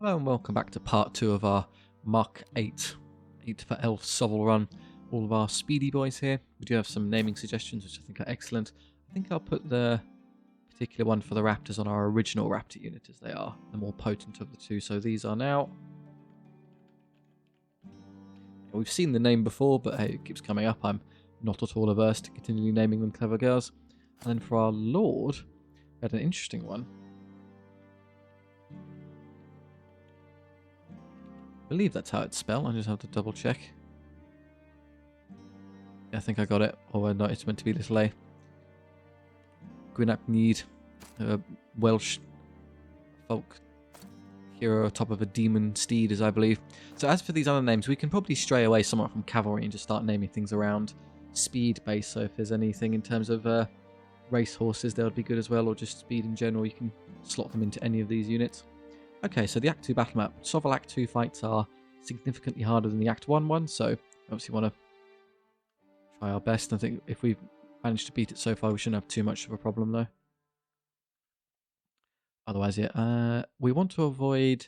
Hello and welcome back to part 2 of our Mark 8 for Elf SOVL run. All of our speedy boys here. We do have some naming suggestions which I think are excellent. I think I'll put the particular one for the raptors on our original raptor unit, as they are the more potent of the two. So these are now... We've seen the name before, but hey, it keeps coming up. I'm not at all averse to continually naming them clever girls. And then for our lord, we had an interesting one. I believe that's how it's spelled. I just have to double check. Yeah, I think I got it. Or no, it's meant to be little a. Gwynap Welsh folk hero atop of a demon steed, as I believe. So as for these other names, we can probably stray away somewhat from cavalry and just start naming things around speed base. So if there's anything in terms of race horses, that would be good as well, or just speed in general. You can slot them into any of these units. Okay, so the Act 2 battle map. SOVL Act 2 fights are significantly harder than the Act 1 one, so obviously want to try our best. I think if we've managed to beat it so far, we shouldn't have too much of a problem, though. Otherwise, yeah. We want to avoid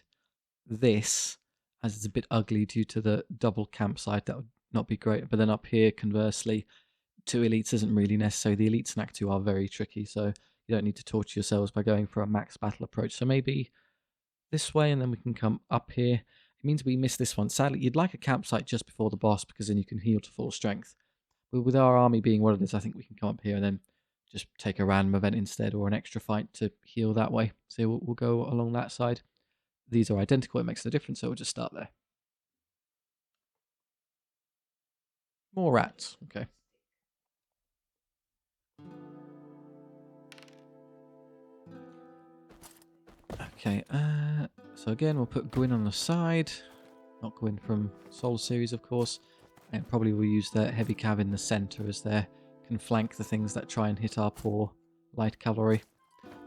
this, as it's a bit ugly due to the double campsite. That would not be great. But then up here, conversely, 2 elites isn't really necessary. The elites in Act 2 are very tricky, so you don't need to torture yourselves by going for a max battle approach. So maybe this way, and then we can come up here. It means we miss this one. Sadly, you'd like a campsite just before the boss, because then you can heal to full strength. But with our army being what it is, I think we can come up here and then just take a random event instead, or an extra fight to heal that way. So we'll go along that side. These are identical, it makes no difference, so we'll just start there. More rats, okay. Okay, so again, we'll put Gwyn on the side. Not Gwyn from Soul Series, of course. And probably we'll use the heavy cav in the centre, as they can flank the things that try and hit our poor light cavalry.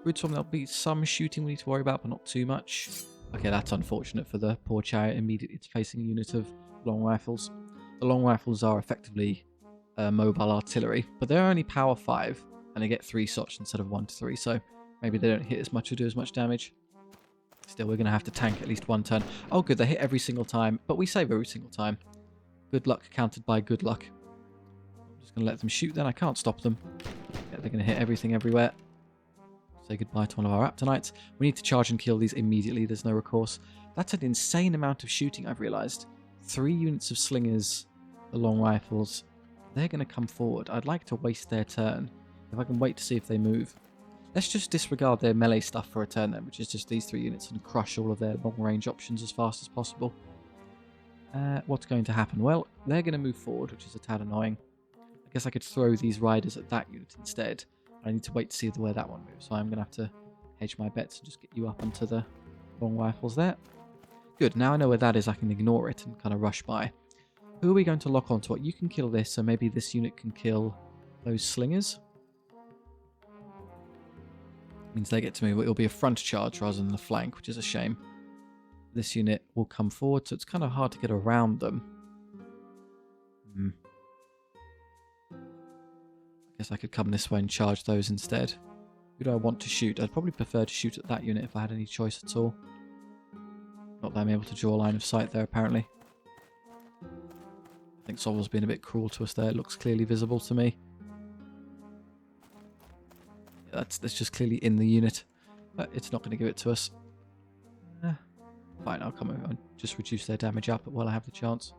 Broodstorm, there'll be some shooting we need to worry about, but not too much. Okay, that's unfortunate for the poor chariot. Immediately it's facing a unit of long rifles. The long rifles are effectively mobile artillery, but they're only power 5, and they get 3 shots instead of 1 to 3, so maybe they don't hit as much or do as much damage. Still, we're going to have to tank at least 1 turn. Oh, good, they hit every single time, but we save every single time. Good luck countered by good luck. I'm just going to let them shoot then. I can't stop them. Yeah, they're going to hit everything everywhere. Say goodbye to one of our Aptonites. We need to charge and kill these immediately. There's no recourse. That's an insane amount of shooting, I've realised. 3 units of slingers, the long rifles. They're going to come forward. I'd like to waste their turn. If I can wait to see if they move. Let's just disregard their melee stuff for a turn then, which is just these 3 units, and crush all of their long-range options as fast as possible. What's going to happen? Well, they're going to move forward, which is a tad annoying. I guess I could throw these riders at that unit instead. I need to wait to see where that one moves, so I'm going to have to hedge my bets and just get you up onto the long rifles there. Good, now I know where that is, I can ignore it and kind of rush by. Who are we going to lock onto? What? You can kill this, so maybe this unit can kill those slingers. Means they get to move. It'll be a front charge rather than a flank, which is a shame. This unit will come forward, so it's kind of hard to get around them. I guess I could come this way and charge those instead. Who do I want to shoot? I'd probably prefer to shoot at that unit if I had any choice at all. Not that I'm able to draw a line of sight there, apparently. I think SOVL's been a bit cruel to us there. It looks clearly visible to me. That's just clearly in the unit, but it's not going to give it to us. Fine, I'll come over and just reduce their damage up while I have the chance.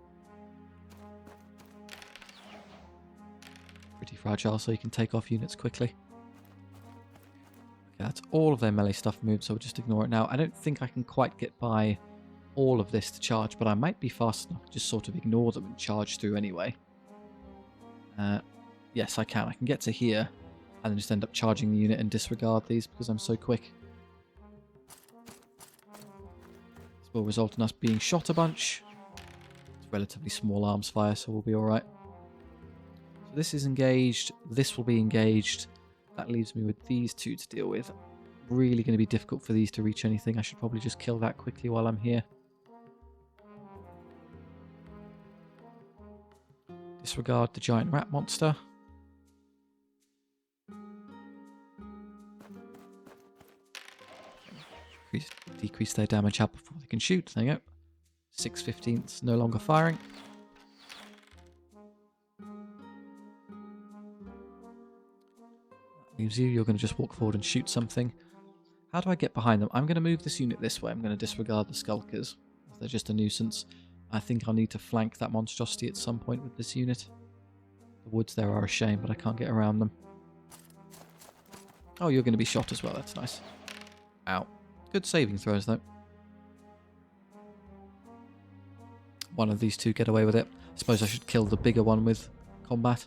Pretty fragile, so you can take off units quickly. Okay, that's all of their melee stuff moved, so we'll just ignore it now. I don't think I can quite get by all of this to charge, but I might be fast enough to just sort of ignore them and charge through anyway. Yes, I can. I can get to here and then just end up charging the unit and disregard these because I'm so quick. This will result in us being shot a bunch. It's relatively small arms fire, so we'll be alright. So this is engaged. This will be engaged. That leaves me with these 2 to deal with. Really going to be difficult for these to reach anything. I should probably just kill that quickly while I'm here. Disregard the giant rat monster. decrease their damage out before they can shoot. There you go. 6/15, no longer firing. Leaves you. You're going to just walk forward and shoot something. How do I get behind them? I'm going to move this unit this way. I'm going to disregard the skulkers. They're just a nuisance. I think I'll need to flank that monstrosity at some point with this unit. The woods there are a shame, but I can't get around them. Oh, you're going to be shot as well. That's nice. Ow. Good saving throws, though. One of these two get away with it. I suppose I should kill the bigger one with combat.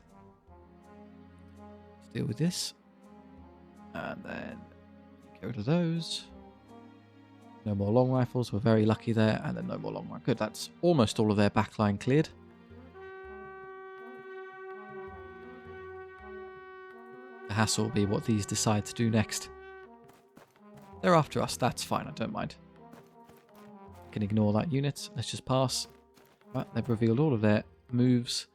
Let's deal with this. And then get rid of those. No more long rifles. We're very lucky there. And then no more long rifles. Good. That's almost all of their backline cleared. The hassle will be what these decide to do next. They're after us. That's fine. I don't mind. I can ignore that unit. Let's just pass. Right, they've revealed all of their moves.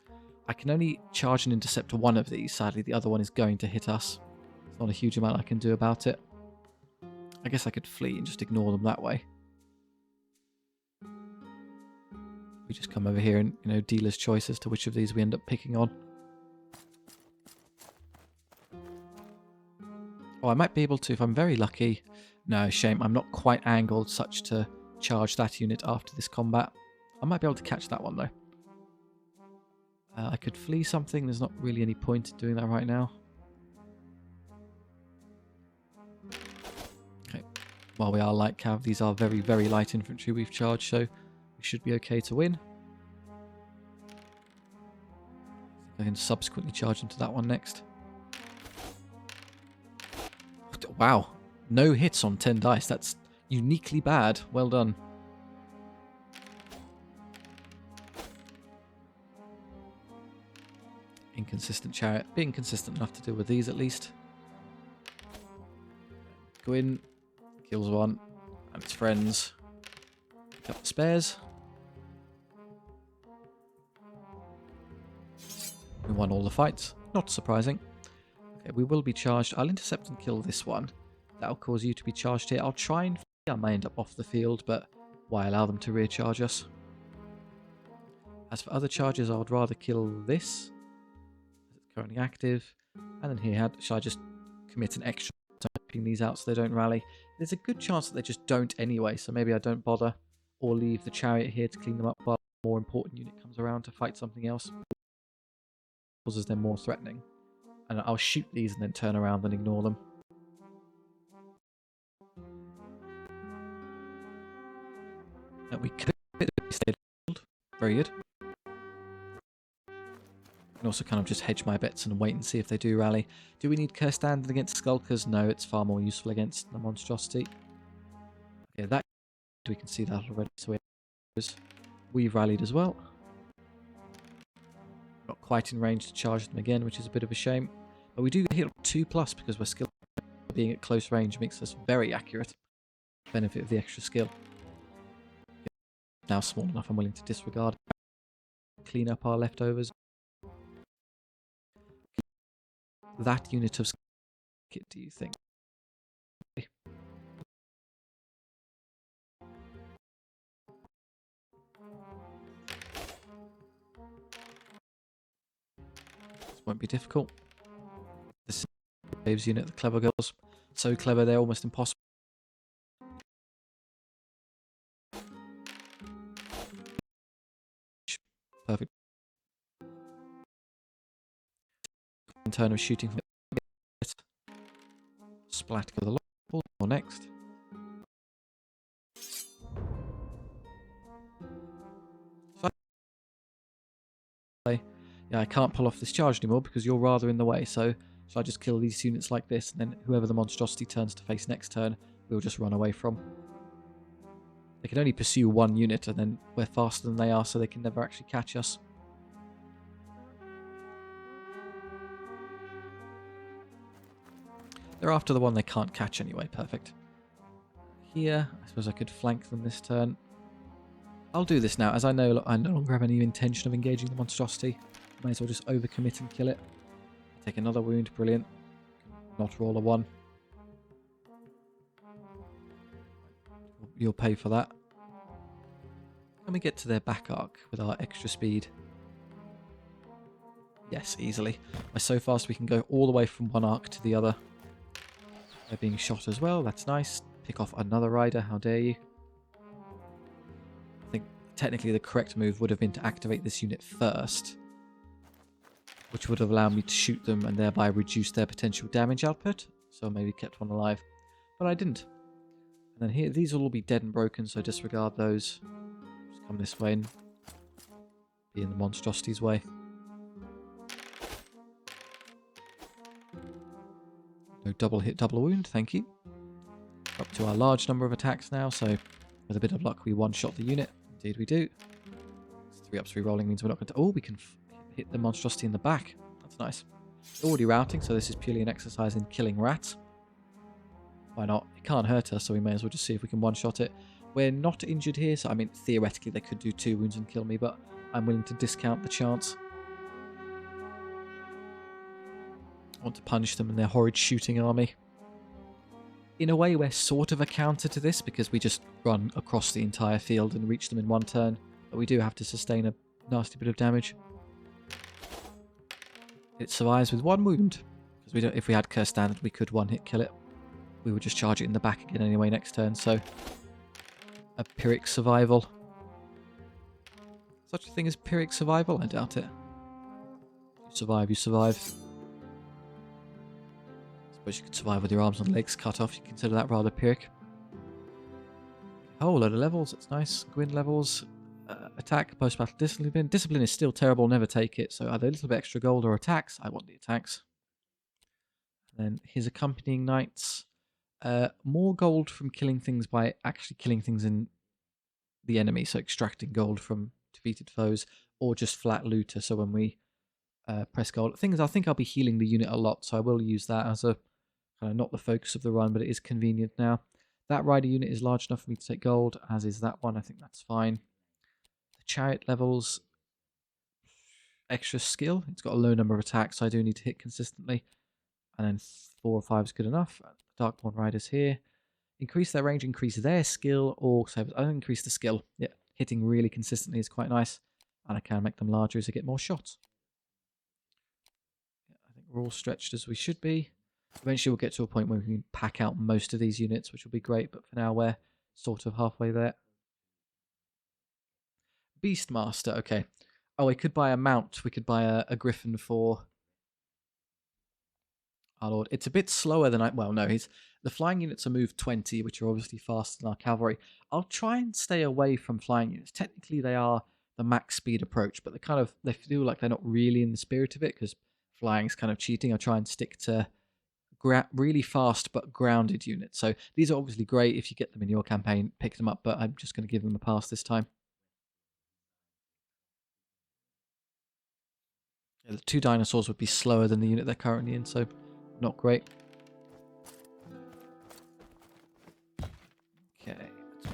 I can only charge and intercept one of these. Sadly, the other one is going to hit us. There's not a huge amount I can do about it. I guess I could flee and just ignore them that way. We just come over here and, dealer's choice as to which of these we end up picking on. Oh, I might be able to if I'm very lucky. No, shame. I'm not quite angled such to charge that unit after this combat. I might be able to catch that one, though. I could flee something. There's not really any point in doing that right now. Okay. While we are light cav, these are very, very light infantry we've charged, so we should be okay to win. I can subsequently charge into that one next. Wow. No hits on 10 dice. That's uniquely bad. Well done. Inconsistent chariot. Being consistent enough to deal with these at least. Go in. Kills one. And its friends. Pick up the spares. We won all the fights. Not surprising. Okay, we will be charged. I'll intercept and kill this one. That'll cause you to be charged here. I'll try and... I may end up off the field, but why allow them to rear charge us? As for other charges, I would rather kill this. It's currently active. And then here, shall I just commit an extra typing these out so they don't rally? There's a good chance that they just don't anyway, so maybe I don't bother. Or leave the chariot here to clean them up while a more important unit comes around to fight something else. Causes them more threatening. And I'll shoot these and then turn around and ignore them. And we could stay hold. Very good. And also kind of just hedge my bets and wait and see if they do rally. Do we need Curse Standing against Skulkers? No, it's far more useful against the monstrosity. Okay, that we can see that already. So we've rallied as well. Not quite in range to charge them again, which is a bit of a shame. But we do hit 2+ because we're skilled. Being at close range makes us very accurate. Benefit of the extra skill. Now small enough I'm willing to disregard. Clean up our leftovers. That unit of kit, do you think? This won't be difficult. This saves unit, the clever girls. So clever they're almost impossible. Perfect. In turn of shooting from it. Splat go the local or next. Yeah, I can't pull off this charge anymore because you're rather in the way, so I just kill these units like this, and then whoever the monstrosity turns to face next turn, we'll just run away from. They can only pursue one unit, and then we're faster than they are, so they can never actually catch us. They're after the one they can't catch anyway, perfect. Here, I suppose I could flank them this turn. I'll do this now, as I know I no longer have any intention of engaging the monstrosity. May as well just overcommit and kill it. Take another wound, brilliant. Not roll a 1. you'll pay for that. Can we get to their back arc with our extra speed? Yes, easily. We're so fast we can go all the way from one arc to the other. They're being shot as well. That's nice. Pick off another rider. How dare you? I think technically the correct move would have been to activate this unit first, which would have allowed me to shoot them and thereby reduce their potential damage output. So maybe kept one alive. But I didn't. And then here, these will all be dead and broken, so disregard those. Just come this way and be in the monstrosity's way. No double hit, double wound, thank you. Up to our large number of attacks now, so with a bit of luck we one-shot the unit. Indeed we do. 3 up 3 rolling means we're not going to... Oh, we can hit the monstrosity in the back. That's nice. Already routing, so this is purely an exercise in killing rats. Why not? It can't hurt us, so we may as well just see if we can one-shot it. We're not injured here, so I mean, theoretically they could do 2 wounds and kill me, but I'm willing to discount the chance. I want to punish them and their horrid shooting army. In a way, we're sort of a counter to this, because we just run across the entire field and reach them in one turn. But we do have to sustain a nasty bit of damage. It survives with 1 wound. Because we don't, if we had Curse Standard, we could one-hit kill it. We would just charge it in the back again anyway next turn, so... A Pyrrhic survival. Such a thing as Pyrrhic survival? I doubt it. You survive, you survive. Suppose you could survive with your arms and legs cut off. You consider that rather Pyrrhic. Oh, load of levels. That's nice. Gwyn levels. Attack, post-battle discipline. Discipline is still terrible. Never take it. So either a little bit extra gold or attacks. I want the attacks. And then his accompanying knights. More gold from killing things by actually killing things in the enemy. So extracting gold from defeated foes. Or just flat looter. So when we press gold. Things I think I'll be healing the unit a lot. So I will use that as a... not the focus of the run, but it is convenient now. That rider unit is large enough for me to take gold, as is that one. I think that's fine. The chariot levels extra skill. It's got a low number of attacks, so I do need to hit consistently. And then 4 or 5 is good enough. Darkborn riders here. Increase their range, increase their skill, or so I don't increase the skill. Yeah, hitting really consistently is quite nice. And I can make them larger as I get more shots. Yeah, I think we're all stretched as we should be. Eventually we'll get to a point where we can pack out most of these units, which will be great, but for now we're sort of halfway there. Beastmaster, okay. Oh, we could buy a mount. We could buy a griffin for our lord. It's a bit slower than well, no, the flying units are moved 20, which are obviously faster than our cavalry. I'll try and stay away from flying units. Technically they are the max speed approach, but they feel like they're not really in the spirit of it, because flying's kind of cheating. I'll try and stick to really fast but grounded units. So these are obviously great if you get them in your campaign, pick them up, but I'm just going to give them a pass this time. Yeah, the 2 dinosaurs would be slower than the unit they're currently in, so not great. Okay,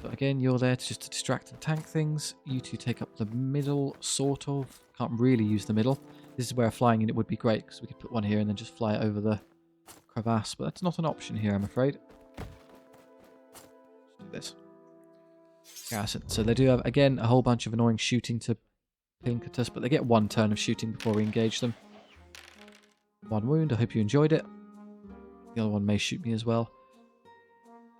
so again, you're there to distract and tank things. You 2 take up the middle, sort of. Can't really use the middle. This is where a flying unit would be great, because we could put one here and then just fly it over the crevasse, but that's not an option here, I'm afraid. Let's do this. Yeah, so they do have, again, a whole bunch of annoying shooting to pink at us, but they get 1 turn of shooting before we engage them. 1 wound, I hope you enjoyed it. The other one may shoot me as well.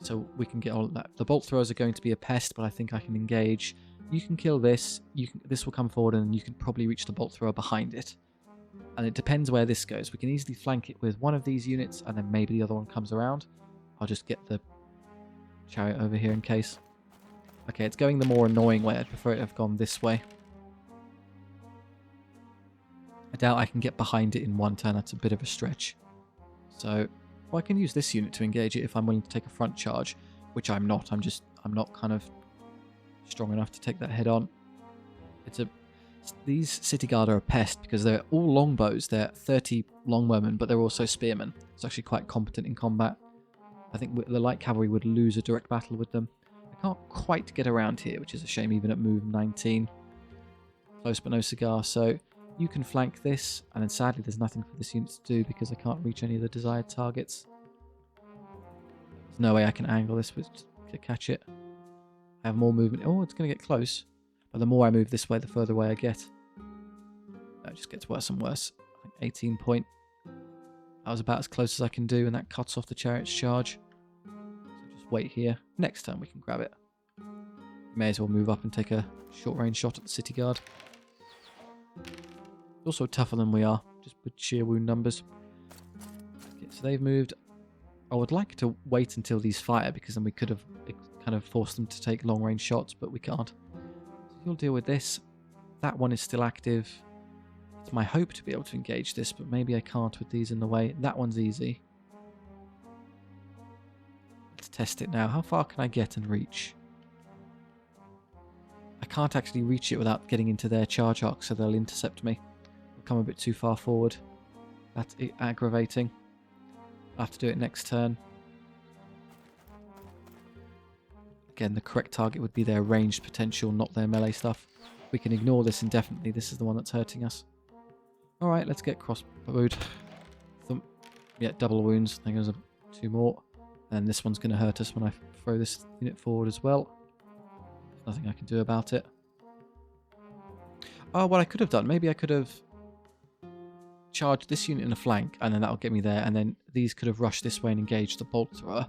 So we can get all of that. The bolt throwers are going to be a pest, but I think I can engage. You can kill this, this will come forward, and you can probably reach the bolt thrower behind it. And it depends where this goes. We can easily flank it with one of these units, and then maybe the other one comes around. I'll just get the chariot over here in case. Okay, it's going the more annoying way. I'd prefer it to have gone this way. I doubt I can get behind it in 1 turn. That's a bit of a stretch. So, well, I can use this unit to engage it if I'm willing to take a front charge, which I'm not. I'm not kind of strong enough to take that head on. These city guard are a pest because they're all longbows. They're 30 longbowmen, but they're also spearmen. It's actually quite competent in combat. I think the light cavalry would lose a direct battle with them. I can't quite get around here, which is a shame even at move 19. Close but no cigar, so you can flank this, and then sadly there's nothing for this unit to do because I can't reach any of the desired targets. There's no way I can angle this to catch it. I have more movement. Oh, it's going to get close. But the more I move this way, the further away I get. It just gets worse and worse. I think 18 point. That was about as close as I can do, and that cuts off the chariot's charge. So just wait here. Next turn we can grab it. May as well move up and take a short range shot at the city guard. Also tougher than we are, just with sheer wound numbers. Okay, so they've moved. I would like to wait until these fire, because then we could have kind of forced them to take long range shots, but we can't. So you'll deal with this. That one is still active. It's my hope to be able to engage this, but maybe I can't with these in the way. That one's easy. Let's test it now. How far can I get and reach? I can't actually reach it without getting into their charge arc, so they'll intercept me. I'll come a bit too far forward. That's aggravating. I'll have to do it next turn. Again, the correct target would be their ranged potential, not their melee stuff. We can ignore this indefinitely. This is the one that's hurting us. Alright, let's get crossbowed. Yeah, double wounds. I think there's 2 more. And this one's going to hurt us when I throw this unit forward as well. There's nothing I can do about it. Oh, what I could have done, maybe I could have charged this unit in the flank, and then that'll get me there, and then these could have rushed this way and engaged the bolt thrower.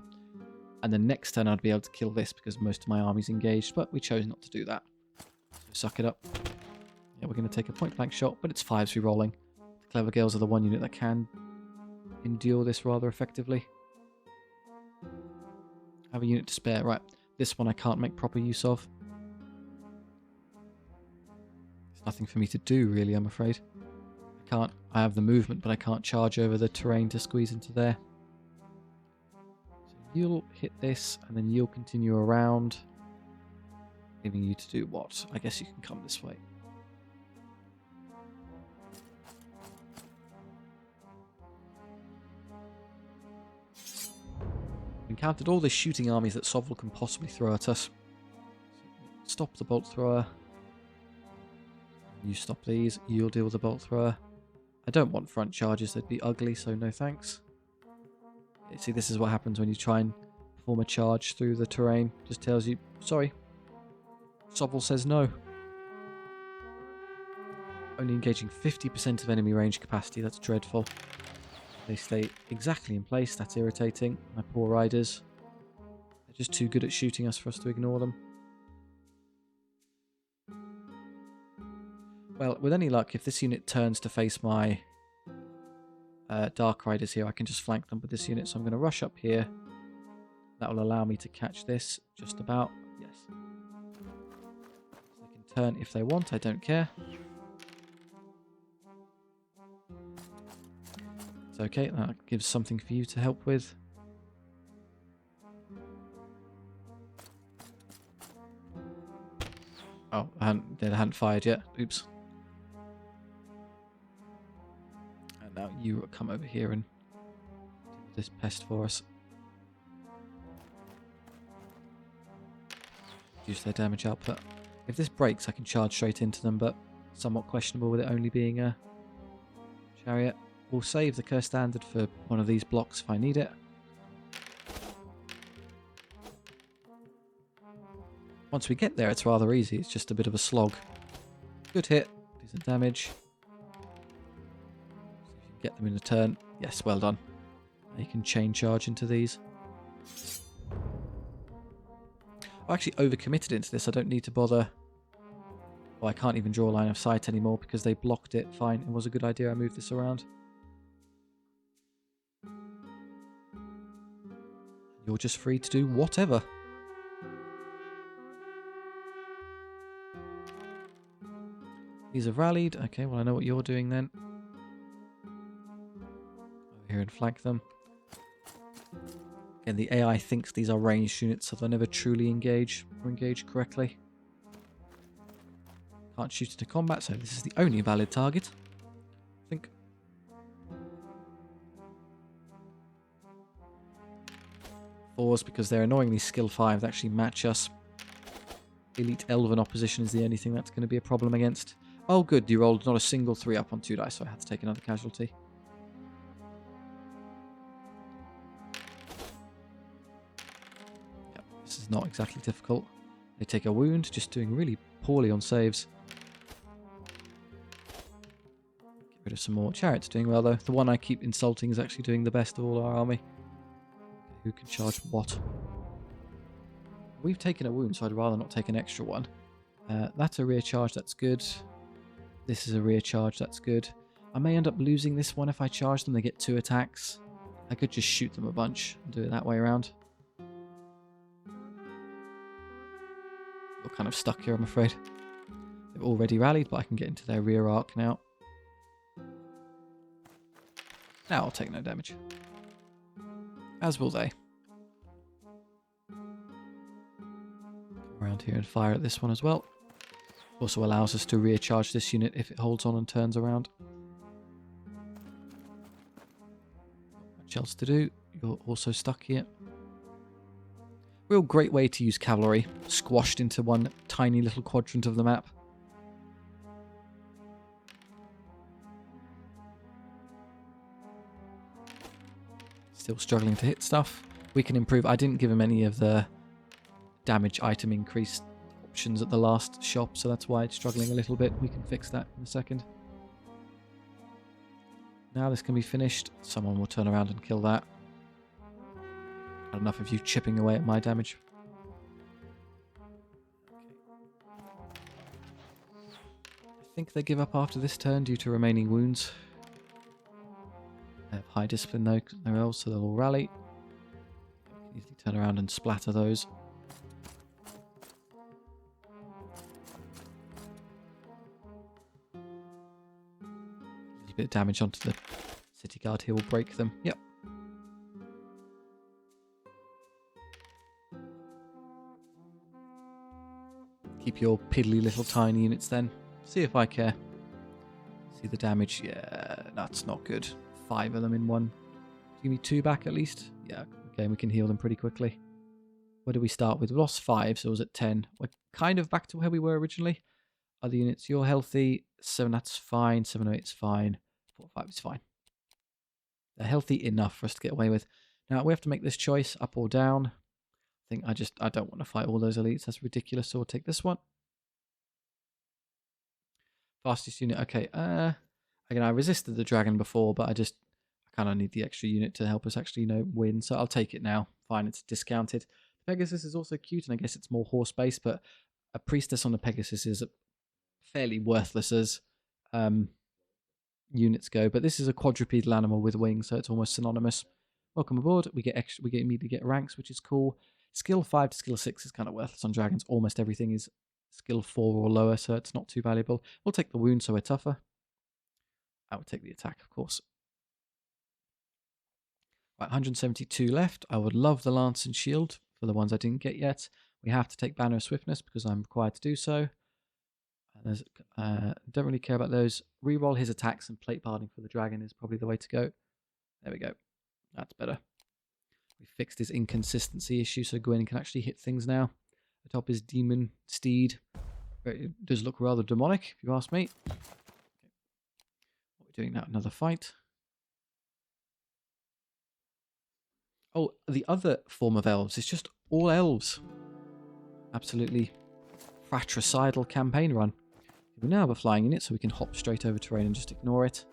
And then next turn I'd be able to kill this because most of my army's engaged, but we chose not to do that. So suck it up. Yeah, we're going to take a point-blank shot, but it's 5s re-rolling. The Clever Girls are the one unit that can endure this rather effectively. I have a unit to spare. Right, this one I can't make proper use of. There's nothing for me to do, really, I'm afraid. I have the movement, but I can't charge over the terrain to squeeze into there. So you'll hit this, and then you'll continue around. Leaving you to do what? I guess you can come this way. We've encountered all the shooting armies that SOVL can possibly throw at us. Stop the bolt thrower. You stop these. You'll deal with the bolt thrower. I don't want front charges. They'd be ugly, so no thanks. See, this is what happens when you try and perform a charge through the terrain. Just tells you, sorry. SOVL says no. Only engaging 50% of enemy range capacity. That's dreadful. They stay exactly in place. That's irritating. My poor riders. They're just too good at shooting us for us to ignore them. Well, with any luck, if this unit turns to face my Dark Riders here, I can just flank them with this unit. So I'm going to rush up here. That will allow me to catch this just about. Yes. They can turn if they want. I don't care. It's okay. That gives something for you to help with. Oh, they hadn't fired yet. Oops. And now you come over here and deal with this pest for us. Reduce their damage output. If this breaks, I can charge straight into them, but somewhat questionable with it only being a chariot. We'll save the curse standard for one of these blocks if I need it. Once we get there, it's rather easy. It's just a bit of a slog. Good hit. Decent damage. See if you can get them in a turn. Yes, well done. Now you can chain charge into these. I actually overcommitted into this. I don't need to bother. Well, I can't even draw a line of sight anymore because they blocked it. Fine. It was a good idea I moved this around. You're just free to do whatever. These have rallied. Okay, well I know what you're doing then. Over here and flank them. Again, the AI thinks these are ranged units, so they'll never truly engage or engage correctly. Can't shoot into combat, so this is the only valid target. I think. Fours, because they're annoyingly skill 5, they actually match us. Elite Elven opposition is the only thing that's going to be a problem against. Oh good, you rolled not a single 3 up on 2 dice, so I had to take another casualty. Yep, this is not exactly difficult. They take a wound, just doing really poorly on saves. Get rid of some more. Chariot's doing well though. The one I keep insulting is actually doing the best of all our army. Who can charge what? We've taken a wound, so I'd rather not take an extra one. That's a rear charge, that's good. This is a rear charge, that's good. I may end up losing this one if I charge them. They get 2 attacks. I could just shoot them a bunch and do it that way around. You're kind of stuck here, I'm afraid. They've already rallied, but I can get into their rear arc now. Now I'll take no damage. As will they. Come around here and fire at this one as well. Also allows us to rear charge this unit if it holds on and turns around. Not much else to do. You're also stuck here. Real great way to use cavalry, squashed into one tiny little quadrant of the map. Still struggling to hit stuff. We can improve. I didn't give him any of the damage item increase options at the last shop, so that's why it's struggling a little bit. We can fix that in a second. Now this can be finished. Someone will turn around and kill that. Not enough of you chipping away at my damage. I think they give up after this turn due to remaining wounds. They have high discipline though, because they're elves, so they'll all rally. Easily turn around and splatter those. A bit of damage onto the city guard here will break them. Yep. Keep your piddly little tiny units then. See if I care. See the damage. Yeah, that's not good. 5 of them in one. Give me 2 back at least. Yeah, okay, we can heal them pretty quickly. Where do we start with? We lost 5, so it was at 10. We're kind of back to where we were originally. Other units, you're healthy. 7, that's fine. 7, 8 is fine. 4, 5 is fine. They're healthy enough for us to get away with. Now, we have to make this choice, up or down. I think I don't want to fight all those elites. That's ridiculous, so we'll take this one. Fastest unit. Okay, again, I resisted the dragon before, but I kind of need the extra unit to help us actually, win. So I'll take it now. Fine, it's discounted. Pegasus is also cute, and I guess it's more horse based, but a priestess on the Pegasus is fairly worthless as units go. But this is a quadrupedal animal with wings, so it's almost synonymous. Welcome aboard. We immediately get ranks, which is cool. Skill 5 to skill 6 is kind of worthless on dragons. Almost everything is skill 4 or lower, so it's not too valuable. We'll take the wound, so we're tougher. I would take the attack, of course. Right, 172 left. I would love the lance and shield for the ones I didn't get yet. We have to take banner of swiftness because I'm required to do so. Don't really care about those. Reroll his attacks and plate barding for the dragon is probably the way to go. There we go. That's better. We fixed his inconsistency issue, so Gwyn can actually hit things now. Atop his demon steed. It does look rather demonic, if you ask me. Okay. What are we doing now? Another fight. Oh, the other form of elves is just all elves. Absolutely fratricidal campaign run. We now have a flying unit, so we can hop straight over terrain and just ignore it.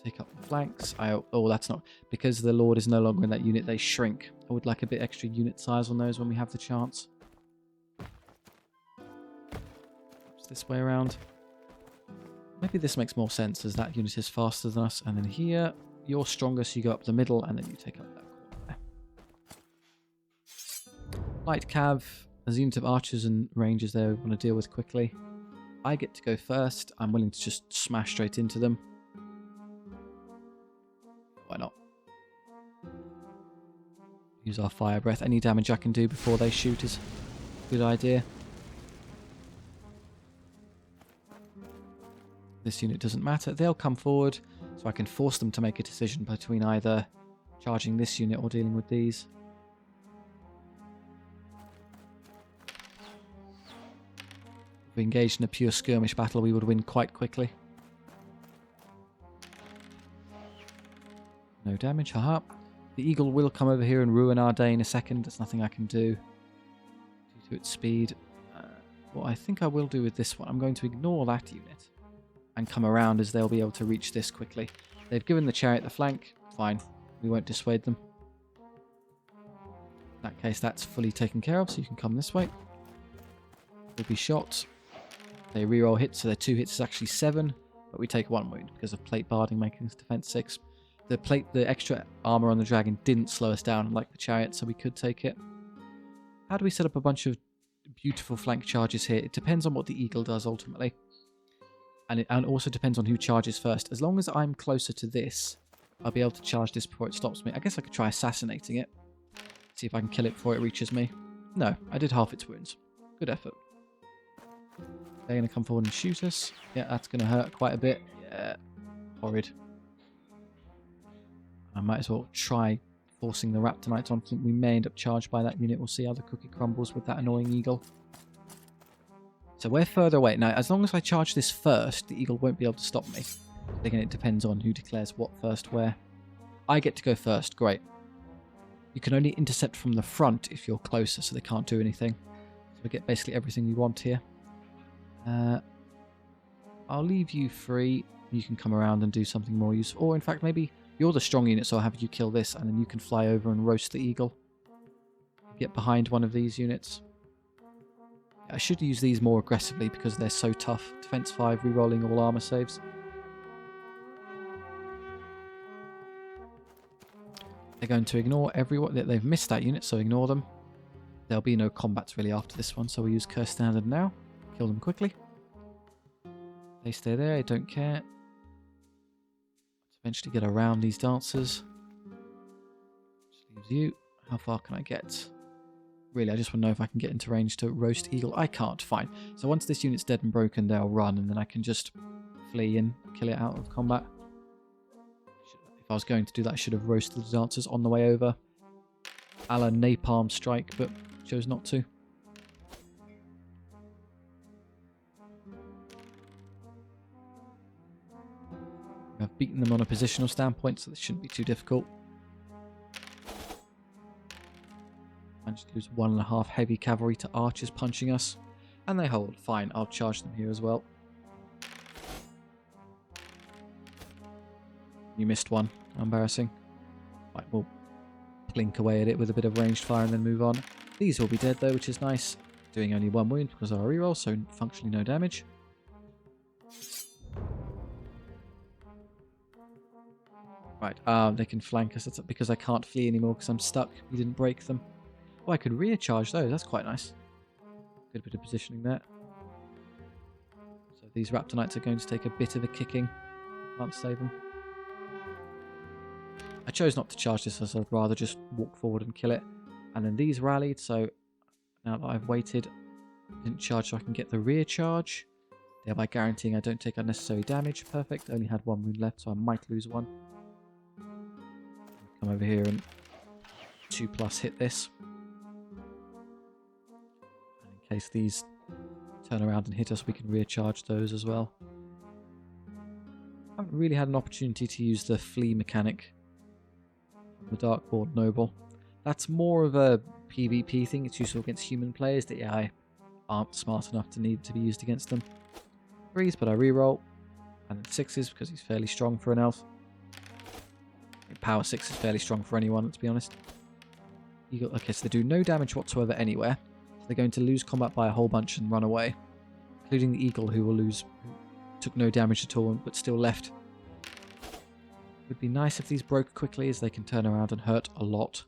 Take up the flanks. Oh, that's not... Because the Lord is no longer in that unit, they shrink. I would like a bit extra unit size on those when we have the chance. Perhaps this way around. Maybe this makes more sense, as that unit is faster than us. And then here, you're stronger, so you go up the middle, and then you take up that corner there. Light cav. There's a unit of archers and rangers there we want to deal with quickly. I get to go first. I'm willing to just smash straight into them. Why not? Use our fire breath. Any damage I can do before they shoot is a good idea. This unit doesn't matter. They'll come forward, so I can force them to make a decision between either charging this unit or dealing with these. If we engaged in a pure skirmish battle, we would win quite quickly. No damage, haha. The eagle will come over here and ruin our day in a second. There's nothing I can do. 2, to its speed. What I think I will do with this one, I'm going to ignore that unit and come around as they'll be able to reach this quickly. They've given the chariot the flank. Fine. We won't dissuade them. In that case, that's fully taken care of, so you can come this way. We'll be shot. They reroll hits, so their 2 hits is actually 7, but we take 1 wound because of plate barding making us defense 6. The extra armor on the dragon didn't slow us down like the chariot, so we could take it. How do we set up a bunch of beautiful flank charges here? It depends on what the eagle does ultimately. And it also depends on who charges first. As long as I'm closer to this, I'll be able to charge this before it stops me. I guess I could try assassinating it. See if I can kill it before it reaches me. No, I did half its wounds. Good effort. They're going to come forward and shoot us. Yeah, that's going to hurt quite a bit. Yeah, horrid. I might as well try forcing the Raptonites on. We may end up charged by that unit. We'll see how the cookie crumbles with that annoying eagle. So we're further away. Now, as long as I charge this first, the eagle won't be able to stop me. Again, it depends on who declares what first where. I get to go first. Great. You can only intercept from the front if you're closer, so they can't do anything. So we get basically everything we want here. I'll leave you free. You can come around and do something more useful. Or in fact, maybe you're the strong unit, so I'll have you kill this, and then you can fly over and roast the eagle. Get behind one of these units. I should use these more aggressively because they're so tough. Defense 5, rerolling all armor saves. They're going to ignore everyone. They've missed that unit, so ignore them. There'll be no combats really after this one, so we'll use Curse Standard now. Kill them quickly. They stay there, I don't care. Let's eventually get around these dancers. Just leaves you. How far can I get? Really, I just want to know if I can get into range to roast eagle. I can't. Fine. So once this unit's dead and broken, they'll run, and then I can just flee and kill it out of combat. If I was going to do that, I should have roasted the dancers on the way over. A la napalm strike, but chose not to. I've beaten them on a positional standpoint, so this shouldn't be too difficult. Managed to lose 1.5 heavy cavalry to archers punching us. And they hold. Fine, I'll charge them here as well. You missed one. Embarrassing. Right, we'll plink away at it with a bit of ranged fire and then move on. These will be dead though, which is nice. Doing only 1 wound because of our reroll, so functionally no damage. Right, they can flank us. That's because I can't flee anymore because I'm stuck. We didn't break them. Oh, I could rear charge those. That's quite nice. Good bit of positioning there. So these Raptonites are going to take a bit of a kicking. Can't save them. I chose not to charge this, as I'd rather just walk forward and kill it. And then these rallied, so now that I've waited, I didn't charge so I can get the rear charge, thereby guaranteeing I don't take unnecessary damage. Perfect. Only had 1 wound left, so I might lose 1. Come over here and 2+ hit this. And in case these turn around and hit us, we can rear charge those as well. I haven't really had an opportunity to use the flee mechanic from the Darkborn Noble. That's more of a PvP thing. It's useful against human players. The AI aren't smart enough to need to be used against them. 3s, but I reroll. And then 6s because he's fairly strong for an elf. Power 6 is fairly strong for anyone, let's be honest. Eagle, okay, so they do no damage whatsoever anywhere. So they're going to lose combat by a whole bunch and run away. Including the eagle, who will lose, took no damage at all, but still left. It would be nice if these broke quickly, as they can turn around and hurt a lot.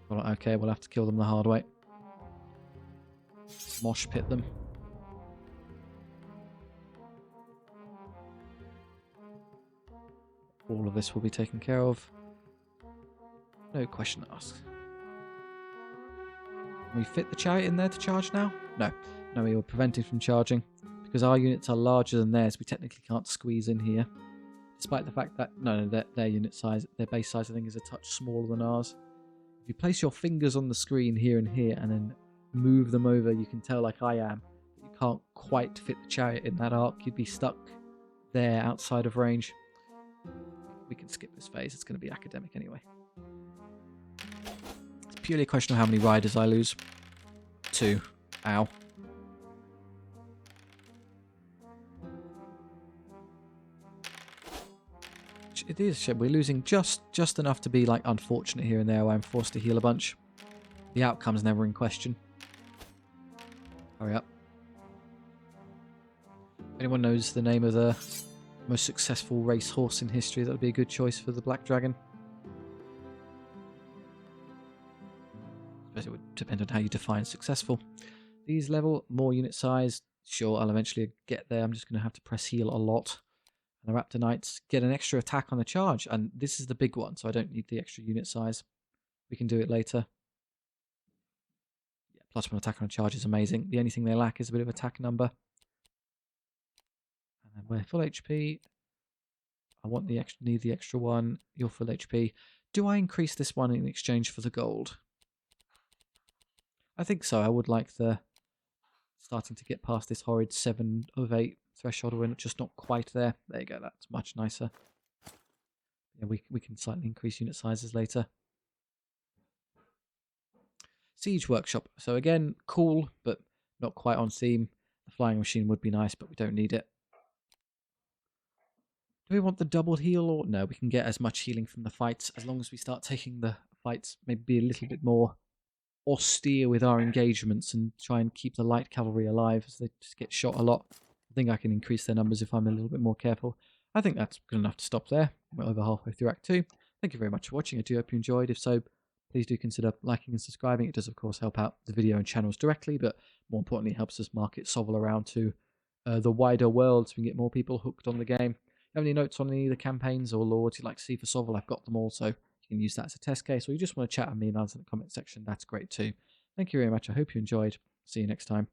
Well, okay, we'll have to kill them the hard way. Mosh pit them. All of this will be taken care of. No question asked. Can we fit the chariot in there to charge now? No. No, we were prevented from charging. Because our units are larger than theirs, we technically can't squeeze in here. Despite the fact that, no, their unit size, their base size, I think, is a touch smaller than ours. If you place your fingers on the screen here and here and then move them over, you can tell, like I am, you can't quite fit the chariot in that arc. You'd be stuck there outside of range. We can skip this phase. It's going to be academic anyway. It's purely a question of how many riders I lose. 2. Ow. It is. We're losing just enough to be like unfortunate here and there where I'm forced to heal a bunch. The outcome's never in question. Hurry up. Anyone knows the name of the most successful racehorse in history? That would be a good choice for the Black Dragon. I suppose it would depend on how you define successful. These level, more unit size. Sure, I'll eventually get there. I'm just going to have to press heal a lot. And the Raptor Knights get an extra attack on the charge. And this is the big one, so I don't need the extra unit size. We can do it later. Yeah, +1 attack on a charge is amazing. The only thing they lack is a bit of attack number. And then we're full HP. I want the extra, need the extra one. You're full HP. Do I increase this one in exchange for the gold? I think so. I would like the starting to get past this horrid 7 of 8 threshold. We're just not quite there. There you go. That's much nicer. Yeah, we can slightly increase unit sizes later. Siege Workshop. So again, cool, but not quite on theme. The flying machine would be nice, but we don't need it. Do we want the double heal or no? We can get as much healing from the fights as long as we start taking the fights maybe be a little bit more austere with our engagements and try and keep the light cavalry alive as they just get shot a lot. I think I can increase their numbers if I'm a little bit more careful. I think that's good enough to stop there. We're over halfway through Act 2. Thank you very much for watching. I do hope you enjoyed. If so, please do consider liking and subscribing. It does, of course, help out the video and channels directly, but more importantly, helps us market SOVL around to the wider world so we can get more people hooked on the game. If you have any notes on any of the campaigns or lords you'd like to see for SOVL, I've got them all, so you can use that as a test case, or you just want to chat with me and answer in the comment section, that's great too. Thank you very much. I hope you enjoyed. See you next time.